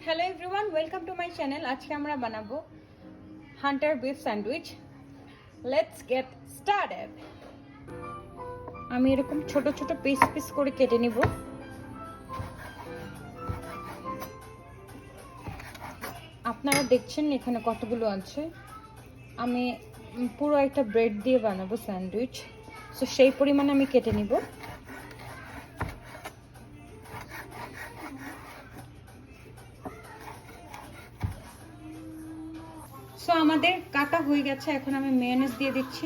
Hello everyone, welcome to my channel. আজকে আমরা বানাবো Hunter beef sandwich. Let's get started. আমি এরকম ছোট ছোট পিস পিস করে কেটে নিব। আপনারা দেখছেন এখানে কতগুলো আছে। আমি পুরো একটা ব্রেড দিয়ে বানাবো স্যান্ডউইচ, সো সেই পরিমাণে আমি কেটে নিব। সো আমাদের কাটা হয়ে গেছে, এখন আমি মেয়োনেজ দিয়ে দিচ্ছি।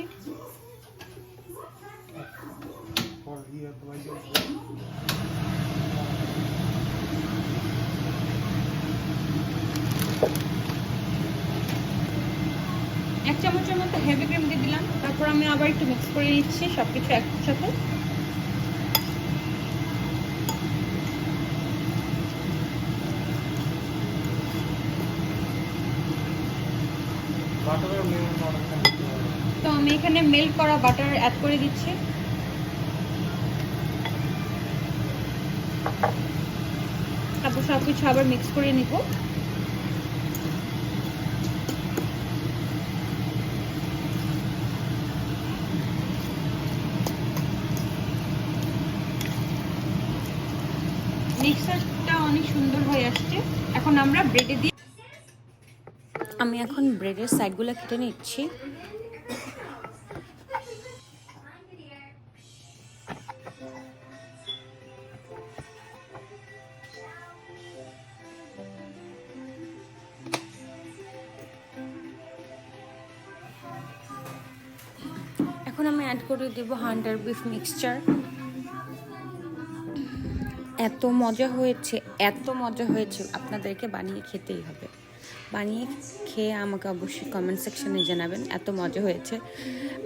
এক চামচের মতো হেভি ক্রিম দিয়ে দিলাম। তারপর আমি আবার একটু মিক্স করে নিচ্ছি সবকিছু একসাথে। তো আমি এখানে মেল্ট করা বাটার অ্যাড করে দিচ্ছি। তারপর সবকিছু আবার মিক্স করে নিব। মিক্সারটা অনেক সুন্দর হয়ে আসছে। এখন আমরা ব্রেডে দিয়ে আমি এখন ব্রেডের সাইডগুলো কেটে নিচ্ছি। এখন আমি অ্যাড করে দেব হান্টার বিফ মিক্সচার। এত মজা হয়েছে, এত মজা হয়েছে, আপনাদেরকে বানিয়ে খেতেই হবে। বানিয়ে খেয়ে আমাকে অবশ্যই কমেন্ট সেকশনে জানাবেন এত মজা হয়েছে,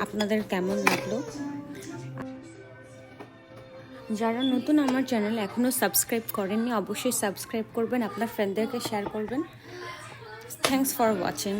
আপনাদের কেমন লাগলো। যারা নতুন আমার চ্যানেল এখনও সাবস্ক্রাইব করেননি, অবশ্যই সাবস্ক্রাইব করবেন, আপনার ফ্রেন্ডদেরকে শেয়ার করবেন। Thanks for watching.